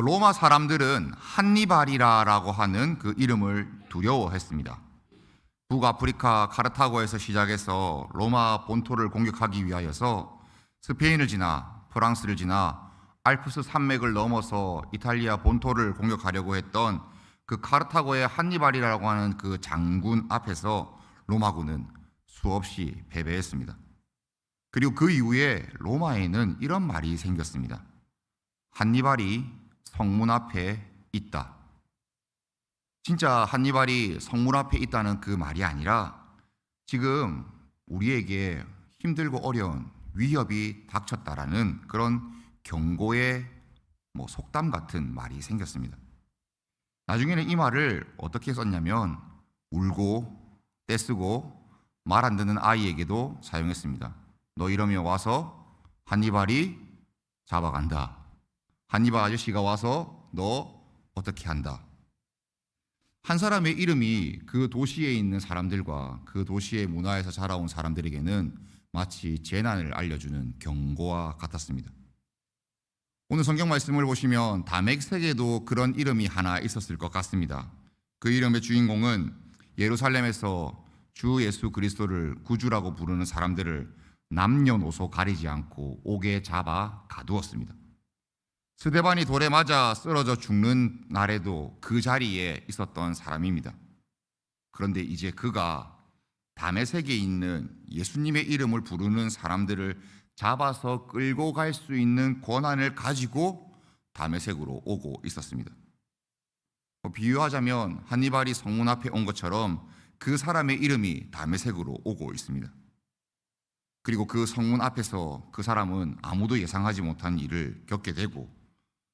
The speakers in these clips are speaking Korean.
로마 사람들은 한니발이라고 하는 그 이름을 두려워했습니다. 북아프리카 카르타고에서 시작해서 로마 본토를 공격하기 위하여서 스페인을 지나 프랑스를 지나 알프스 산맥을 넘어서 이탈리아 본토를 공격하려고 했던 그 카르타고의 한니발이라고 하는 그 장군 앞에서 로마군은 수없이 패배했습니다. 그리고 그 이후에 로마에는 이런 말이 생겼습니다. 한니발이 성문 앞에 있다. 진짜 한니발이 성문 앞에 있다는 그 말이 아니라 지금 우리에게 힘들고 어려운 위협이 닥쳤다라는 그런 경고의 속담 같은 말이 생겼습니다. 나중에는 이 말을 어떻게 썼냐면 울고 떼쓰고 말 안 듣는 아이에게도 사용했습니다. 너 이러면 와서 한니발이 잡아간다. 한니발 아저씨가 와서 너 어떻게 한다. 한 사람의 이름이 그 도시에 있는 사람들과 그 도시의 문화에서 자라온 사람들에게는 마치 재난을 알려주는 경고와 같았습니다. 오늘 성경 말씀을 보시면 다메섹에도 그런 이름이 하나 있었을 것 같습니다. 그 이름의 주인공은 예루살렘에서 주 예수 그리스도를 구주라고 부르는 사람들을 남녀노소 가리지 않고 옥에 잡아 가두었습니다. 스데반이 돌에 맞아 쓰러져 죽는 날에도 그 자리에 있었던 사람입니다. 그런데 이제 그가 다메섹에 있는 예수님의 이름을 부르는 사람들을 잡아서 끌고 갈 수 있는 권한을 가지고 다메섹으로 오고 있었습니다. 비유하자면 한니발이 성문 앞에 온 것처럼 그 사람의 이름이 다메섹으로 오고 있습니다. 그리고 그 성문 앞에서 그 사람은 아무도 예상하지 못한 일을 겪게 되고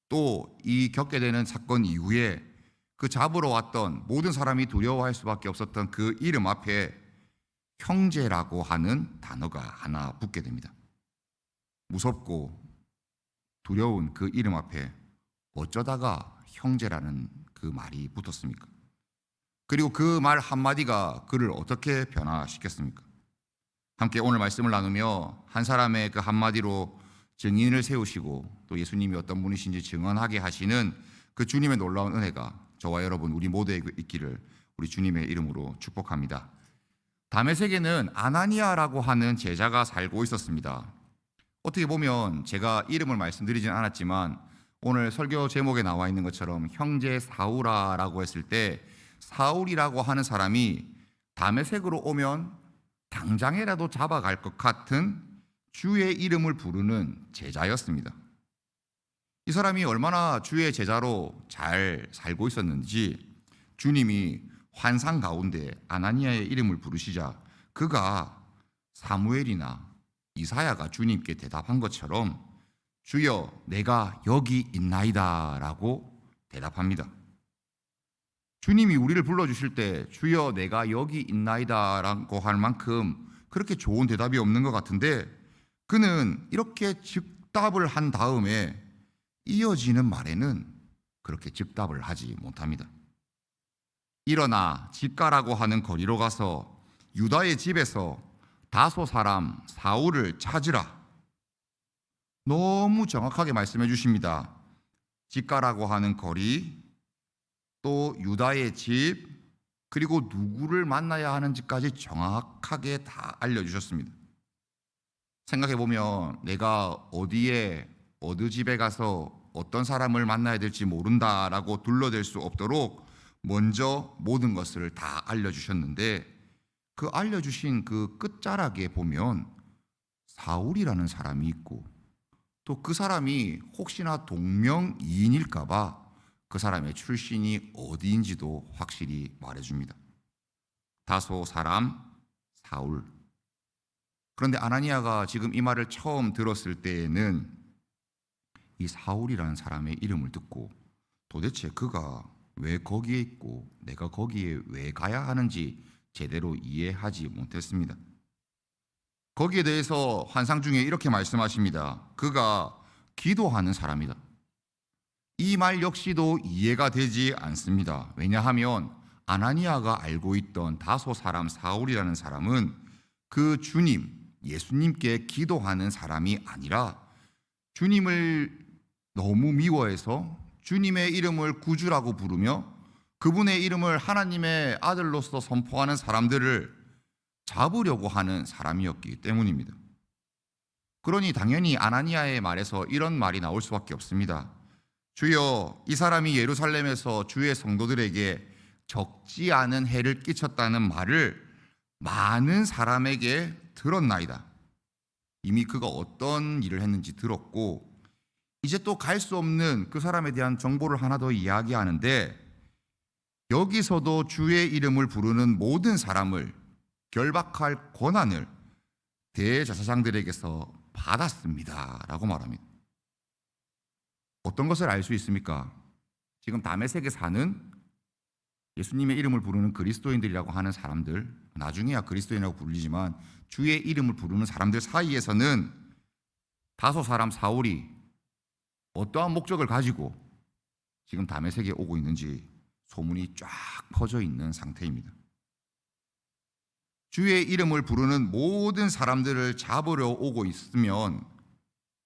또 이 겪게 되는 사건 이후에 그 잡으러 왔던 모든 사람이 두려워할 수밖에 없었던 그 이름 앞에 형제라고 하는 단어가 하나 붙게 됩니다. 무섭고 두려운 그 이름 앞에 어쩌다가 형제라는 그 말이 붙었습니까? 그리고 그 말 한마디가 그를 어떻게 변화시켰습니까? 함께 오늘 말씀을 나누며 한 사람의 그 한마디로 증인을 세우시고 또 예수님이 어떤 분이신지 증언하게 하시는 그 주님의 놀라운 은혜가 저와 여러분 우리 모두에게 있기를 우리 주님의 이름으로 축복합니다. 다메섹에는 아나니아라고 하는 제자가 살고 있었습니다. 어떻게 보면 제가 이름을 말씀드리진 않았지만 오늘 설교 제목에 나와 있는 것처럼 형제 사울아라고 했을 때 사울이라고 하는 사람이 다메섹으로 오면 당장이라도 잡아갈 것 같은 주의 이름을 부르는 제자였습니다. 이 사람이 얼마나 주의 제자로 잘 살고 있었는지 주님이 환상 가운데 아나니아의 이름을 부르시자 그가 사무엘이나 이사야가 주님께 대답한 것처럼 주여 내가 여기 있나이다 라고 대답합니다. 주님이 우리를 불러주실 때 주여 내가 여기 있나이다 라고 할 만큼 그렇게 좋은 대답이 없는 것 같은데 그는 이렇게 즉답을 한 다음에 이어지는 말에는 그렇게 즉답을 하지 못합니다. 일어나 집가라고 하는 거리로 가서 유다의 집에서 다소 사람 사울을 찾으라. 너무 정확하게 말씀해 주십니다. 집가라고 하는 거리, 또 유다의 집, 그리고 누구를 만나야 하는지까지 정확하게 다 알려주셨습니다. 생각해보면 내가 어디에 어느 집에 가서 어떤 사람을 만나야 될지 모른다라고 둘러댈 수 없도록 먼저 모든 것을 다 알려주셨는데 그 알려주신 그 끝자락에 보면 사울이라는 사람이 있고 또 그 사람이 혹시나 동명이인일까봐 그 사람의 출신이 어디인지도 확실히 말해줍니다. 다소 사람 사울. 그런데 아나니아가 지금 이 말을 처음 들었을 때에는 이 사울이라는 사람의 이름을 듣고 도대체 그가 왜 거기에 있고 내가 거기에 왜 가야 하는지 제대로 이해하지 못했습니다. 거기에 대해서 환상 중에 이렇게 말씀하십니다. 그가 기도하는 사람이다. 이 말 역시도 이해가 되지 않습니다. 왜냐하면 아나니아가 알고 있던 다소 사람 사울이라는 사람은 그 주님, 예수님께 기도하는 사람이 아니라 주님을 너무 미워해서 주님의 이름을 구주라고 부르며 그분의 이름을 하나님의 아들로서 선포하는 사람들을 잡으려고 하는 사람이었기 때문입니다. 그러니 당연히 아나니아의 말에서 이런 말이 나올 수밖에 없습니다. 주여, 이 사람이 예루살렘에서 주의 성도들에게 적지 않은 해를 끼쳤다는 말을 많은 사람에게 들었나이다. 이미 그가 어떤 일을 했는지 들었고 이제 또 갈 수 없는 그 사람에 대한 정보를 하나 더 이야기하는데, 여기서도 주의 이름을 부르는 모든 사람을 결박할 권한을 대제사장들에게서 받았습니다 라고 말합니다. 어떤 것을 알 수 있습니까? 지금 다메섹에 사는 예수님의 이름을 부르는 그리스도인들이라고 하는 사람들, 나중에야 그리스도인이라고 불리지만 주의 이름을 부르는 사람들 사이에서는 다소 사람 사울이 어떠한 목적을 가지고 지금 다메섹에 오고 있는지 소문이 쫙 퍼져 있는 상태입니다. 주의 이름을 부르는 모든 사람들을 잡으려 오고 있으면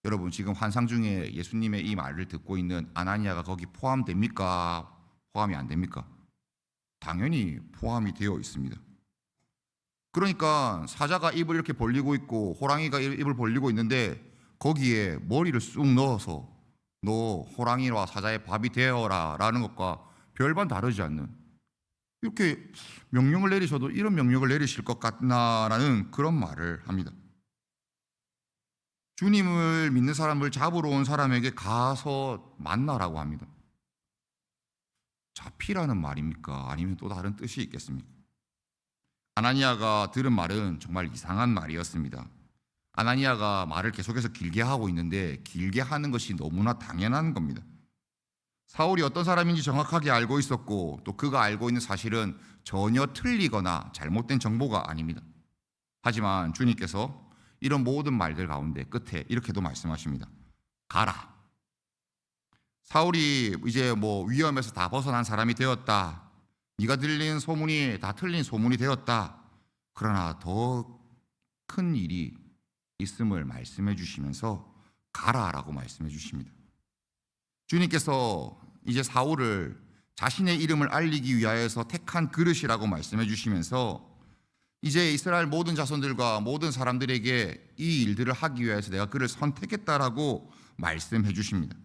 여러분, 지금 환상 중에 예수님의 이 말을 듣고 있는 아나니아가 거기 포함됩니까? 포함이 안 됩니까? 당연히 포함이 되어 있습니다. 그러니까 사자가 입을 이렇게 벌리고 있고 호랑이가 입을 벌리고 있는데 거기에 머리를 쑥 넣어서 너 호랑이와 사자의 밥이 되어라 라는 것과 별반 다르지 않는, 이렇게 명령을 내리셔도 이런 명령을 내리실 것 같나라는 그런 말을 합니다. 주님을 믿는 사람을 잡으러 온 사람에게 가서 만나라고 합니다. 잡히라는 말입니까? 아니면 또 다른 뜻이 있겠습니까? 아나니아가 들은 말은 정말 이상한 말이었습니다. 아나니아가 말을 계속해서 길게 하고 있는데 길게 하는 것이 너무나 당연한 겁니다. 사울이 어떤 사람인지 정확하게 알고 있었고 또 그가 알고 있는 사실은 전혀 틀리거나 잘못된 정보가 아닙니다. 하지만 주님께서 이런 모든 말들 가운데 끝에 이렇게도 말씀하십니다. 가라. 사울이 이제 위험에서 다 벗어난 사람이 되었다. 네가 들린 소문이 다 틀린 소문이 되었다. 그러나 더 큰 일이 있음을 말씀해 주시면서 가라라고 말씀해 주십니다. 주님께서 이제 사울을 자신의 이름을 알리기 위하여서 택한 그릇이라고 말씀해 주시면서 이제 이스라엘 모든 자손들과 모든 사람들에게 이 일들을 하기 위해서 내가 그를 선택했다라고 말씀해 주십니다.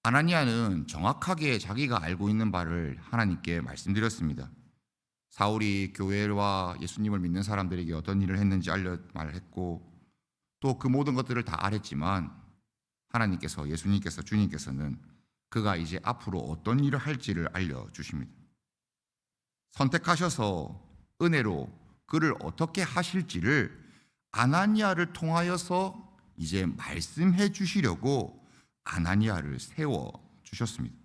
아나니아는 정확하게 자기가 알고 있는 바를 하나님께 말씀드렸습니다. 사울이 교회와 예수님을 믿는 사람들에게 어떤 일을 했는지 말했고 또 그 모든 것들을 다 알았지만 하나님께서, 예수님께서, 주님께서는 그가 이제 앞으로 어떤 일을 할지를 알려주십니다. 선택하셔서 은혜로 그를 어떻게 하실지를 아나니아를 통하여서 이제 말씀해 주시려고 아나니아를 세워주셨습니다.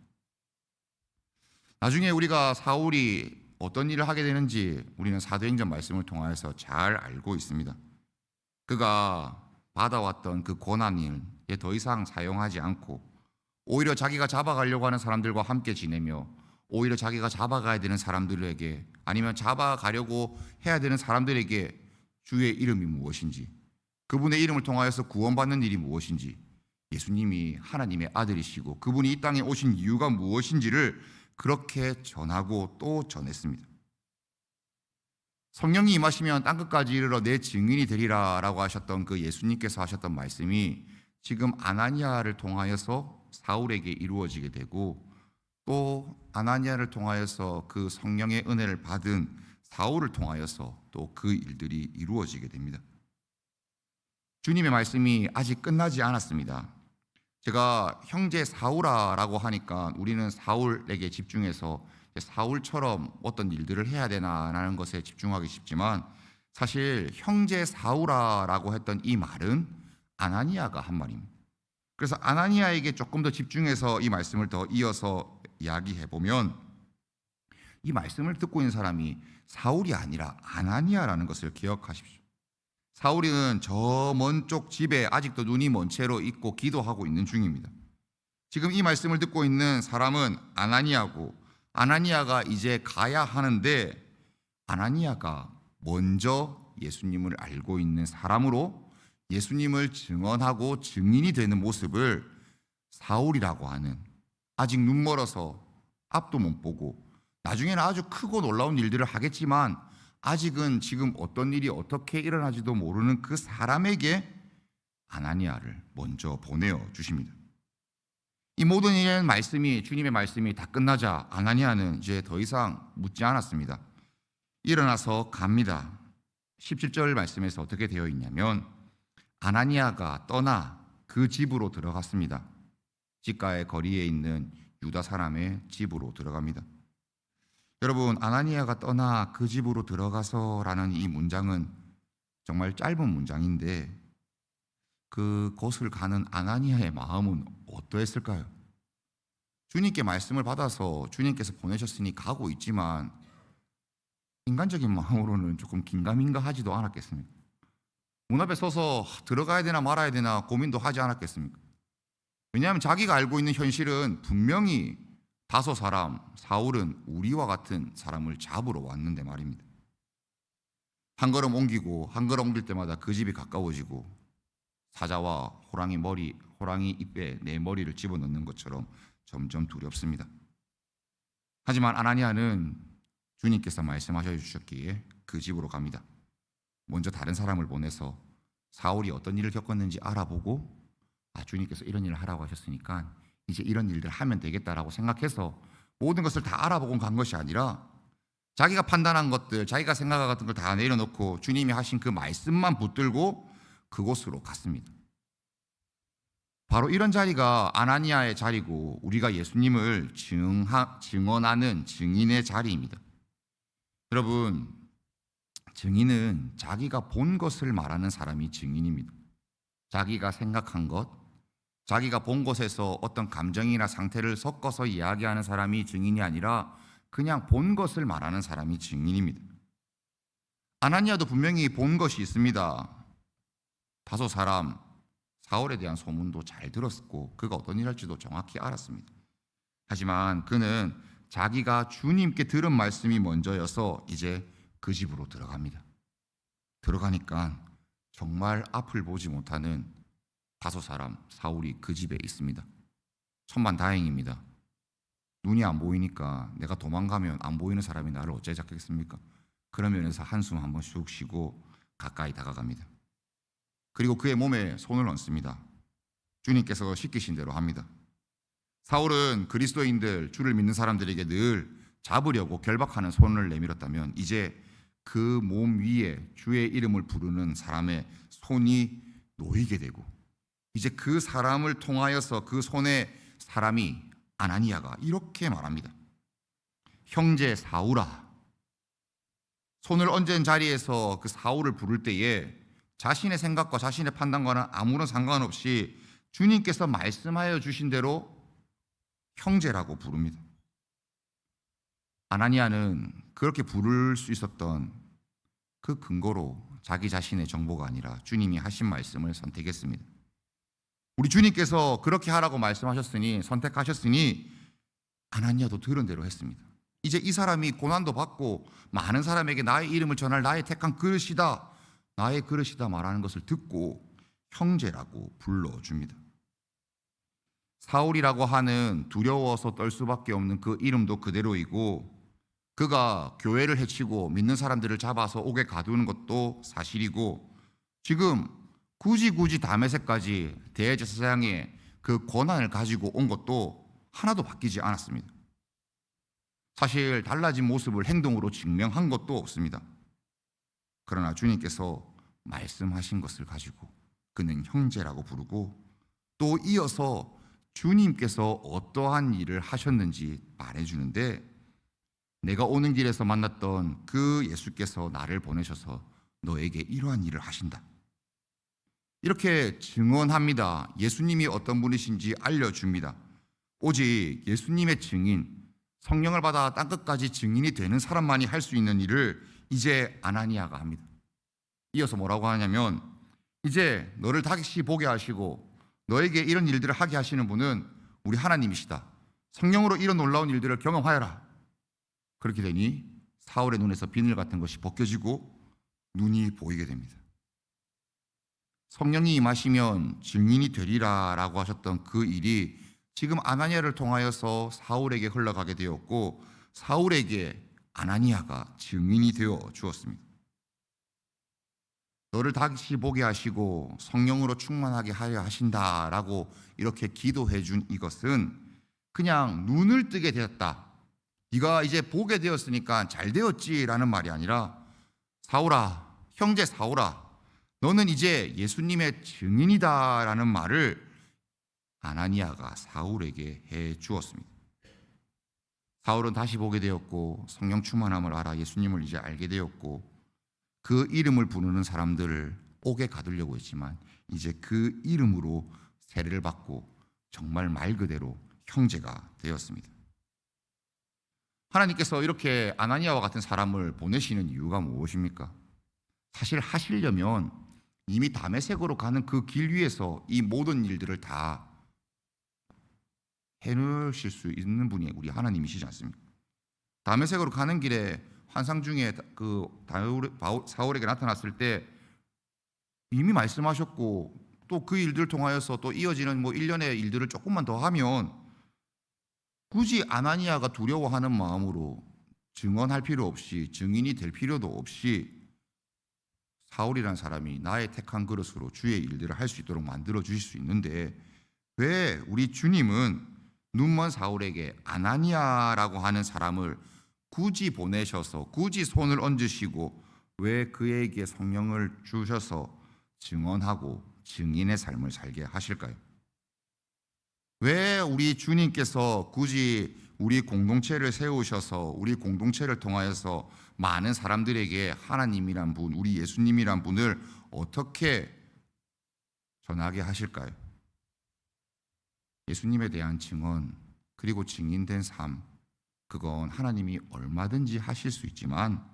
나중에 우리가 사울이 어떤 일을 하게 되는지 우리는 사도행전 말씀을 통하여서 잘 알고 있습니다. 그가 받아왔던 그 권한을 더 이상 사용하지 않고 오히려 자기가 잡아가려고 하는 사람들과 함께 지내며 오히려 자기가 잡아가야 되는 사람들에게 아니면 잡아가려고 해야 되는 사람들에게 주의 이름이 무엇인지, 그분의 이름을 통하여서 구원받는 일이 무엇인지, 예수님이 하나님의 아들이시고 그분이 이 땅에 오신 이유가 무엇인지를 그렇게 전하고 또 전했습니다. 성령이 임하시면 땅끝까지 이르러 내 증인이 되리라 라고 하셨던 그 예수님께서 하셨던 말씀이 지금 아나니아를 통하여서 사울에게 이루어지게 되고 또 아나니아를 통하여서 그 성령의 은혜를 받은 사울을 통하여서 또 그 일들이 이루어지게 됩니다. 주님의 말씀이 아직 끝나지 않았습니다. 제가 형제 사울아라고 하니까 우리는 사울에게 집중해서 사울처럼 어떤 일들을 해야 되나라는 것에 집중하기 쉽지만 사실 형제 사울아라고 했던 이 말은 아나니아가 한 말입니다. 그래서 아나니아에게 조금 더 집중해서 이 말씀을 더 이어서 이야기해 보면 이 말씀을 듣고 있는 사람이 사울이 아니라 아나니아라는 것을 기억하십시오. 사울이는 저 먼 쪽 집에 아직도 눈이 먼 채로 있고 기도하고 있는 중입니다. 지금 이 말씀을 듣고 있는 사람은 아나니아고 아나니아가 이제 가야 하는데 아나니아가 먼저 예수님을 알고 있는 사람으로 예수님을 증언하고 증인이 되는 모습을 사울이라고 하는 아직 눈 멀어서 앞도 못 보고 나중에는 아주 크고 놀라운 일들을 하겠지만 아직은 지금 어떤 일이 어떻게 일어나지도 모르는 그 사람에게 아나니아를 먼저 보내어 주십니다. 이 모든 일의 말씀이, 주님의 말씀이 다 끝나자 아나니아는 이제 더 이상 묻지 않았습니다. 일어나서 갑니다. 17절 말씀에서 어떻게 되어 있냐면 아나니아가 떠나 그 집으로 들어갔습니다. 집가의 거리에 있는 유다 사람의 집으로 들어갑니다. 여러분, 아나니아가 떠나 그 집으로 들어가서라는 이 문장은 정말 짧은 문장인데 그곳을 가는 아나니아의 마음은 어떠했을까요? 주님께 말씀을 받아서 주님께서 보내셨으니 가고 있지만 인간적인 마음으로는 조금 긴가민가 하지도 않았겠습니까? 문 앞에 서서 들어가야 되나 말아야 되나 고민도 하지 않았겠습니까? 왜냐하면 자기가 알고 있는 현실은 분명히 다소 사람, 사울은 우리와 같은 사람을 잡으러 왔는데 말입니다. 한 걸음 옮기고 한 걸음 옮길 때마다 그 집이 가까워지고 사자와 호랑이 입에 내 머리를 집어넣는 것처럼 점점 두렵습니다. 하지만 아나니아는 주님께서 말씀하셔 주셨기에 그 집으로 갑니다. 먼저 다른 사람을 보내서 사울이 어떤 일을 겪었는지 알아보고 주님께서 이런 일을 하라고 하셨으니까 이제 이런 일들을 하면 되겠다라고 생각해서 모든 것을 다 알아보고 간 것이 아니라 자기가 판단한 것들, 자기가 생각한 같은 걸 다 내려놓고 주님이 하신 그 말씀만 붙들고 그곳으로 갔습니다. 바로 이런 자리가 아나니아의 자리고 우리가 예수님을 증언하는 증인의 자리입니다. 여러분, 증인은 자기가 본 것을 말하는 사람이 증인입니다. 자기가 생각한 것, 자기가 본 것에서 어떤 감정이나 상태를 섞어서 이야기하는 사람이 증인이 아니라 그냥 본 것을 말하는 사람이 증인입니다. 아나니아도 분명히 본 것이 있습니다. 다소 사람, 사울에 대한 소문도 잘 들었고 그가 어떤 일 할지도 정확히 알았습니다. 하지만 그는 자기가 주님께 들은 말씀이 먼저여서 이제 그 집으로 들어갑니다. 들어가니까 정말 앞을 보지 못하는 다소 사람 사울이 그 집에 있습니다. 천만다행입니다. 눈이 안 보이니까 내가 도망가면 안 보이는 사람이 나를 어째 잡겠습니까? 그런 면에서 한숨 한번 슉 쉬고 가까이 다가갑니다. 그리고 그의 몸에 손을 얹습니다. 주님께서 시키신 대로 합니다. 사울은 그리스도인들, 주를 믿는 사람들에게 늘 잡으려고 결박하는 손을 내밀었다면 이제 그 몸 위에 주의 이름을 부르는 사람의 손이 놓이게 되고 이제 그 사람을 통하여서 그 손에 사람이 아나니아가 이렇게 말합니다. 형제 사울아. 손을 얹은 자리에서 그 사울을 부를 때에 자신의 생각과 자신의 판단과는 아무런 상관없이 주님께서 말씀하여 주신 대로 형제라고 부릅니다. 아나니아는 그렇게 부를 수 있었던 그 근거로 자기 자신의 정보가 아니라 주님이 하신 말씀을 선택했습니다. 우리 주님께서 그렇게 하라고 말씀하셨으니 선택하셨으니 아나니아도 들은 대로 했습니다. 이제 이 사람이 고난도 받고 많은 사람에게 나의 이름을 전할 나의 택한 그릇이다, 나의 그릇이다 말하는 것을 듣고 형제라고 불러줍니다. 사울이라고 하는 두려워서 떨 수밖에 없는 그 이름도 그대로이고 그가 교회를 해치고 믿는 사람들을 잡아서 옥에 가두는 것도 사실이고 지금 굳이 다메섹까지 대제사장의 그 권한을 가지고 온 것도 하나도 바뀌지 않았습니다. 사실 달라진 모습을 행동으로 증명한 것도 없습니다. 그러나 주님께서 말씀하신 것을 가지고 그는 형제라고 부르고 또 이어서 주님께서 어떠한 일을 하셨는지 말해주는데 내가 오는 길에서 만났던 그 예수께서 나를 보내셔서 너에게 이러한 일을 하신다. 이렇게 증언합니다. 예수님이 어떤 분이신지 알려줍니다. 오직 예수님의 증인, 성령을 받아 땅끝까지 증인이 되는 사람만이 할 수 있는 일을 이제 아나니아가 합니다. 이어서 뭐라고 하냐면 이제 너를 다시 보게 하시고 너에게 이런 일들을 하게 하시는 분은 우리 하나님이시다. 성령으로 이런 놀라운 일들을 경험하여라. 그렇게 되니 사울의 눈에서 비늘 같은 것이 벗겨지고 눈이 보이게 됩니다. 성령이 임하시면 증인이 되리라 라고 하셨던 그 일이 지금 아나니아를 통하여서 사울에게 흘러가게 되었고 사울에게 아나니아가 증인이 되어 주었습니다. 너를 다시 보게 하시고 성령으로 충만하게 하려 하신다라고 이렇게 기도해 준 이것은 그냥 눈을 뜨게 되었다, 네가 이제 보게 되었으니까 잘 되었지라는 말이 아니라 사울아, 형제 사울아, 너는 이제 예수님의 증인이다라는 말을 아나니아가 사울에게 해 주었습니다. 사울은 다시 보게 되었고 성령 충만함을 알아 예수님을 이제 알게 되었고 그 이름을 부르는 사람들을 옥에 가두려고 했지만 이제 그 이름으로 세례를 받고 정말 말 그대로 형제가 되었습니다. 하나님께서 이렇게 아나니아와 같은 사람을 보내시는 이유가 무엇입니까? 사실 하시려면 이미 다메섹으로 가는 그 길 위에서 이 모든 일들을 다 해놓으실 수 있는 분이 우리 하나님이시지 않습니까? 다메섹으로 가는 길에 환상 중에 그 사울에게 나타났을 때 이미 말씀하셨고 또 그 일들을 통하여서 또 이어지는 뭐 일련의 일들을 조금만 더 하면 굳이 아나니아가 두려워하는 마음으로 증언할 필요 없이 증인이 될 필요도 없이 사울이라는 사람이 나의 택한 그릇으로 주의 일들을 할 수 있도록 만들어 주실 수 있는데 왜 우리 주님은 눈먼 사울에게 아나니아라고 하는 사람을 굳이 보내셔서 굳이 손을 얹으시고 왜 그에게 성령을 주셔서 증언하고 증인의 삶을 살게 하실까요? 왜 우리 주님께서 굳이 우리 공동체를 세우셔서 우리 공동체를 통하여서 많은 사람들에게 하나님이란 분, 우리 예수님이란 분을 어떻게 전하게 하실까요? 예수님에 대한 증언 그리고 증인된 삶, 그건 하나님이 얼마든지 하실 수 있지만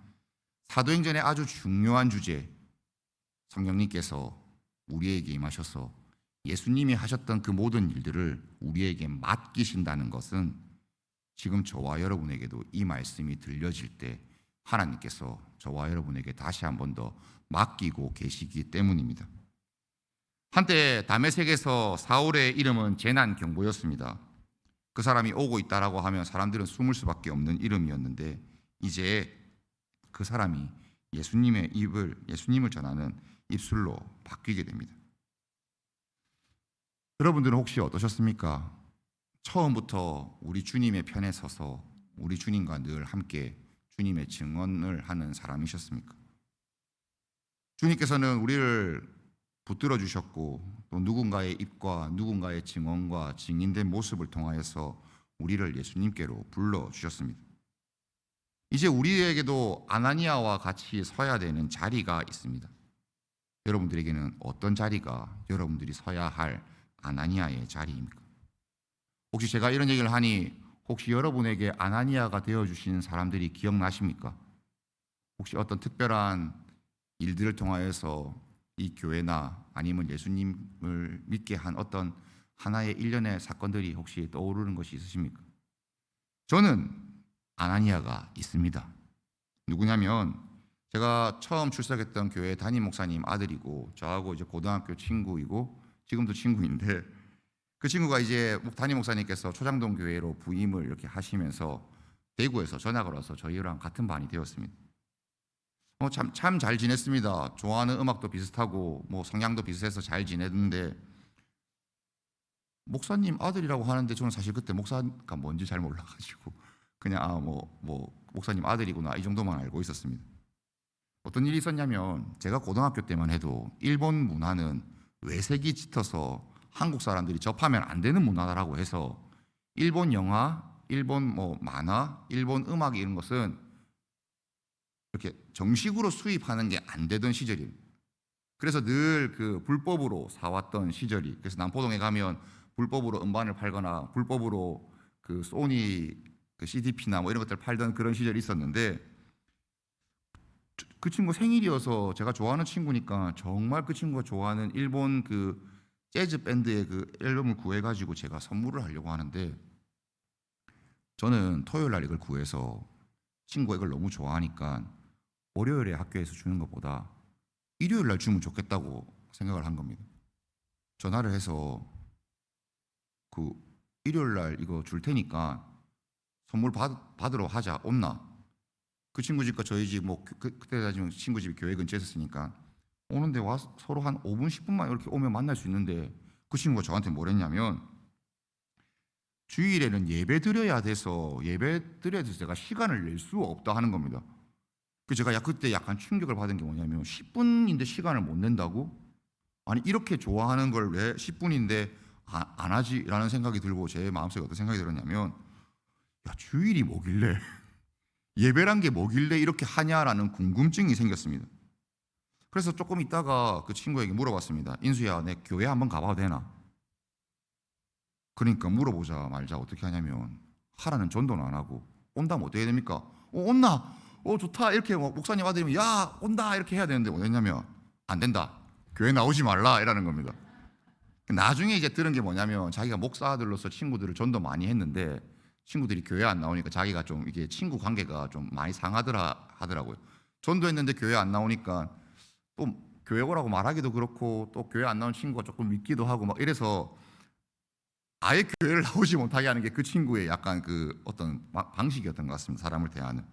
사도행전의 아주 중요한 주제, 성령님께서 우리에게 임하셔서 예수님이 하셨던 그 모든 일들을 우리에게 맡기신다는 것은 지금 저와 여러분에게도 이 말씀이 들려질 때 하나님께서 저와 여러분에게 다시 한 번 더 맡기고 계시기 때문입니다. 한때 다메섹에서 사울의 이름은 재난 경보였습니다. 그 사람이 오고 있다라고 하면 사람들은 숨을 수밖에 없는 이름이었는데 이제 그 사람이 예수님을 전하는 입술로 바뀌게 됩니다. 여러분들은 혹시 어떠셨습니까? 처음부터 우리 주님의 편에 서서 우리 주님과 늘 함께 주님의 증언을 하는 사람이셨습니까? 주님께서는 우리를 붙들어 주셨고 또 누군가의 입과 누군가의 증언과 증인된 모습을 통하여서 우리를 예수님께로 불러 주셨습니다. 이제 우리에게도 아나니아와 같이 서야 되는 자리가 있습니다. 여러분들에게는 어떤 자리가 여러분들이 서야 할 아나니아의 자리입니까? 혹시 제가 이런 얘기를 하니 혹시 여러분에게 아나니아가 되어주시는 사람들이 기억나십니까? 혹시 어떤 특별한 일들을 통하여서 이 교회나 아니면 예수님을 믿게 한 어떤 하나의 일련의 사건들이 혹시 떠오르는 것이 있으십니까? 저는 아나니아가 있습니다. 누구냐면 제가 처음 출석했던 교회 담임 목사님 아들이고 저하고 이제 고등학교 친구이고 지금도 친구인데 그 친구가 이제 담임 목사님께서 초장동 교회로 부임을 이렇게 하시면서 대구에서 전학을 와서 저희랑 같은 반이 되었습니다. 참 잘 지냈습니다. 좋아하는 음악도 비슷하고 뭐 성향도 비슷해서 잘 지냈는데 목사님 아들이라고 하는데 저는 사실 그때 목사가 뭔지 잘 몰라가지고 그냥 목사님 아들이구나 이 정도만 알고 있었습니다. 어떤 일이 있었냐면 제가 고등학교 때만 해도 일본 문화는 외색이 짙어서 한국 사람들이 접하면 안 되는 문화라고 해서 일본 영화, 일본 만화, 일본 음악 이런 것은 이렇게 정식으로 수입하는 게 안 되던 시절이에요. 그래서 늘 그 불법으로 사왔던 시절이, 그래서 남포동에 가면 불법으로 음반을 팔거나 불법으로 그 소니 그 CDP나 뭐 이런 것들 팔던 그런 시절이 있었는데 그 친구 생일이어서 제가 좋아하는 친구니까 정말 그 친구가 좋아하는 일본 그 재즈 밴드의 그 앨범을 구해가지고 제가 선물을 하려고 하는데 저는 토요일 날 이걸 구해서 친구가 이걸 너무 좋아하니까 월요일에 학교에서 주는 것보다 일요일 날 주면 좋겠다고 생각을 한 겁니다. 전화를 해서 그 일요일 날 이거 줄 테니까 선물 받으러 하자. 온나? 그 친구 집과 저희 집 뭐 그때 따지면 친구 집이 교회 근처에 있었으니까 오는데 와서 서로 한 5분 10분만 이렇게 오면 만날 수 있는데 그 친구가 저한테 뭐랬냐면 주일에는 예배 드려야 돼서 제가 시간을 낼 수 없다 하는 겁니다. 그 제가 그때 약간 충격을 받은 게 뭐냐면 10분인데 시간을 못 낸다고? 아니 이렇게 좋아하는 걸 왜 10분인데 안 하지라는 생각이 들고 제 마음속에 어떤 생각이 들었냐면 야 주일이 뭐길래 예배란 게 뭐길래 이렇게 하냐라는 궁금증이 생겼습니다. 그래서 조금 있다가 그 친구에게 물어봤습니다. 인수야 내 교회 한번 가봐도 되나? 그러니까 물어보자 말자 어떻게 하냐면 하라는 전도는 안 하고 온다면 어떻게 해야 됩니까? 온나? 좋다 이렇게 목사님 아들이면 야 온다 이렇게 해야 되는데 뭐냐면 안 된다 교회 나오지 말라 이라는 겁니다. 나중에 이제 들은 게 뭐냐면 자기가 목사 아들로서 친구들을 전도 많이 했는데 친구들이 교회 안 나오니까 자기가 좀 이게 친구 관계가 좀 많이 상하더라 하더라고요. 전도했는데 교회 안 나오니까 또 교회 오라고 말하기도 그렇고 또 교회 안 나온 친구가 조금 믿기도 하고 막 이래서 아예 교회를 나오지 못하게 하는 게 그 친구의 약간 그 어떤 방식이었던 것 같습니다. 사람을 대하는.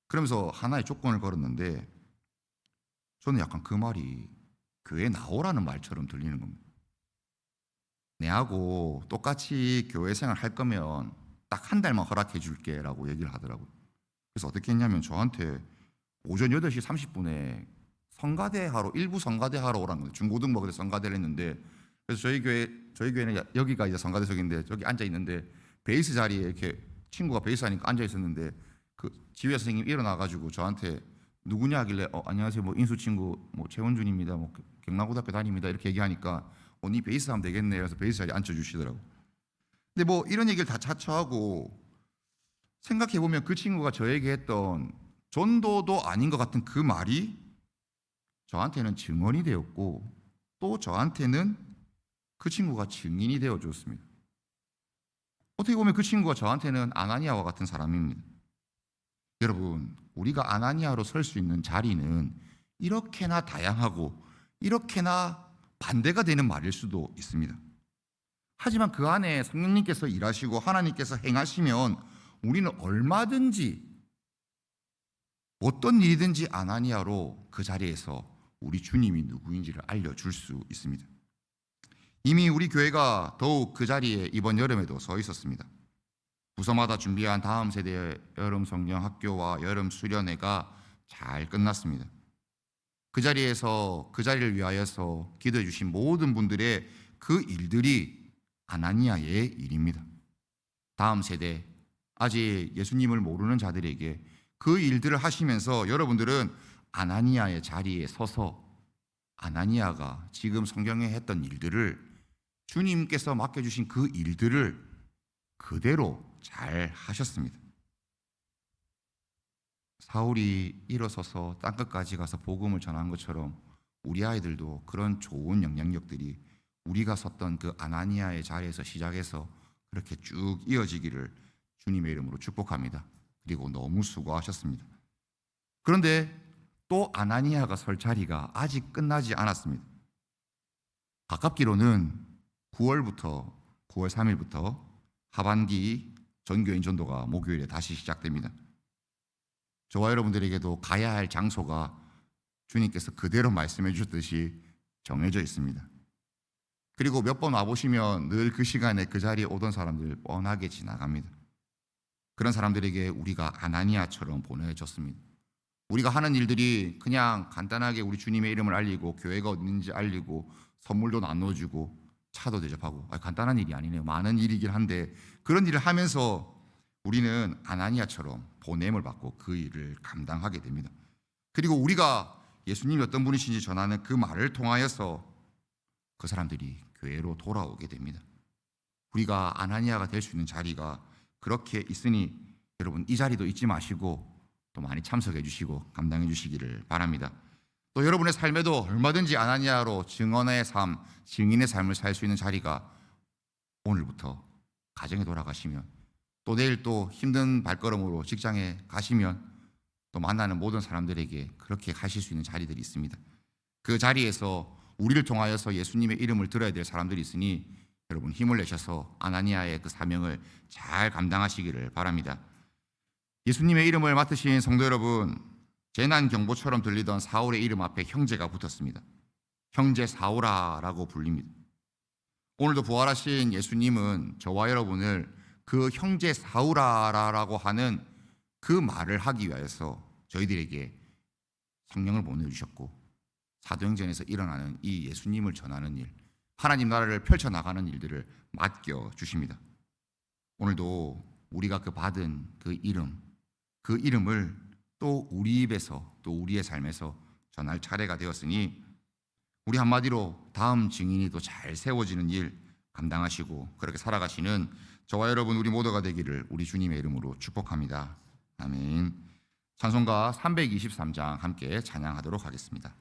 그러면서 하나의 조건을 걸었는데 저는 약간 그 말이 교회 나오라는 말처럼 들리는 겁니다. 내하고 똑같이 교회 생활 할 거면 딱 한 달만 허락해 줄게 라고 얘기를 하더라고요. 그래서 어떻게 했냐면 저한테 오전 8시 30분에 성가대 하러 일부 성가대 하러 오라는 거예요. 중고등부에 성가대를 했는데 그래서 저희 교회는 여기가 이제 성가대석인데 저기 앉아 있는데 베이스 자리에 이렇게 친구가 베이스 하니까 앉아 있었는데 그 지휘 선생님 일어나 가지고 저한테 누구냐 하길래 안녕하세요 뭐 인수 친구 뭐 최원준입니다 뭐 경남고등학교 다닙니다 이렇게 얘기하니까 니 베이스 하면 되겠네 그래서 베이스 자리에 앉혀 주시더라고. 근데 뭐 이런 얘기를 다 차치하고 생각해 보면 그 친구가 저에게 했던 전도도 아닌 것 같은 그 말이 저한테는 증언이 되었고 또 저한테는 그 친구가 증인이 되어 줬습니다. 어떻게 보면 그 친구가 저한테는 아나니아와 같은 사람입니다. 여러분, 우리가 아나니아로 설 수 있는 자리는 이렇게나 다양하고 이렇게나 반대가 되는 말일 수도 있습니다. 하지만 그 안에 성령님께서 일하시고 하나님께서 행하시면 우리는 얼마든지 어떤 일이든지 아나니아로 그 자리에서 우리 주님이 누구인지를 알려줄 수 있습니다. 이미 우리 교회가 더욱 그 자리에 이번 여름에도 서 있었습니다. 부서마다 준비한 다음 세대의 여름 성경 학교와 여름 수련회가 잘 끝났습니다. 그 자리를 위하여서 기도해 주신 모든 분들의 그 일들이 아나니아의 일입니다. 다음 세대, 아직 예수님을 모르는 자들에게 그 일들을 하시면서 여러분들은 아나니아의 자리에 서서 아나니아가 지금 성경에 했던 일들을 주님께서 맡겨주신 그 일들을 그대로 잘 하셨습니다. 사울이 일어서서 땅끝까지 가서 복음을 전한 것처럼 우리 아이들도 그런 좋은 영향력들이 우리가 섰던 그 아나니아의 자리에서 시작해서 그렇게 쭉 이어지기를 주님의 이름으로 축복합니다. 그리고 너무 수고하셨습니다. 그런데 또 아나니아가 설 자리가 아직 끝나지 않았습니다. 가깝기로는 9월 3일부터 하반기 전교인 전도가 목요일에 다시 시작됩니다. 저와 여러분들에게도 가야 할 장소가 주님께서 그대로 말씀해 주셨듯이 정해져 있습니다. 그리고 몇 번 와보시면 늘 그 시간에 그 자리에 오던 사람들 뻔하게 지나갑니다. 그런 사람들에게 우리가 아나니아처럼 보내줬습니다. 우리가 하는 일들이 그냥 간단하게 우리 주님의 이름을 알리고 교회가 어딘지 알리고 선물도 나눠주고 차도 대접하고 간단한 일이 아니네요. 많은 일이긴 한데 그런 일을 하면서 우리는 아나니아처럼 보냄을 받고 그 일을 감당하게 됩니다. 그리고 우리가 예수님이 어떤 분이신지 전하는 그 말을 통하여서 그 사람들이 교회로 돌아오게 됩니다. 우리가 아나니아가 될 수 있는 자리가 그렇게 있으니 여러분 이 자리도 잊지 마시고 또 많이 참석해 주시고 감당해 주시기를 바랍니다. 또 여러분의 삶에도 얼마든지 아나니아로 증언의 삶, 증인의 삶을 살 수 있는 자리가 오늘부터 가정에 돌아가시면 또 내일 또 힘든 발걸음으로 직장에 가시면 또 만나는 모든 사람들에게 그렇게 가실 수 있는 자리들이 있습니다. 그 자리에서 우리를 통하여서 예수님의 이름을 들어야 될 사람들이 있으니 여러분 힘을 내셔서 아나니아의 그 사명을 잘 감당하시기를 바랍니다. 예수님의 이름을 맡으신 성도 여러분, 재난 경보처럼 들리던 사울의 이름 앞에 형제가 붙었습니다. 형제 사울아라고 불립니다. 오늘도 부활하신 예수님은 저와 여러분을 그 형제 사울아라고 하는 그 말을 하기 위해서 저희들에게 성령을 보내주셨고, 사도행전에서 일어나는 이 예수님을 전하는 일, 하나님 나라를 펼쳐나가는 일들을 맡겨주십니다. 오늘도 우리가 그 받은 그 이름을 또 우리 입에서 또 우리의 삶에서 전할 차례가 되었으니, 우리 한마디로 다음 증인이 또 잘 세워지는 일 감당하시고 그렇게 살아가시는 저와 여러분 우리 모두가 되기를 우리 주님의 이름으로 축복합니다. 아멘. 찬송가 323장 함께 찬양하도록 하겠습니다.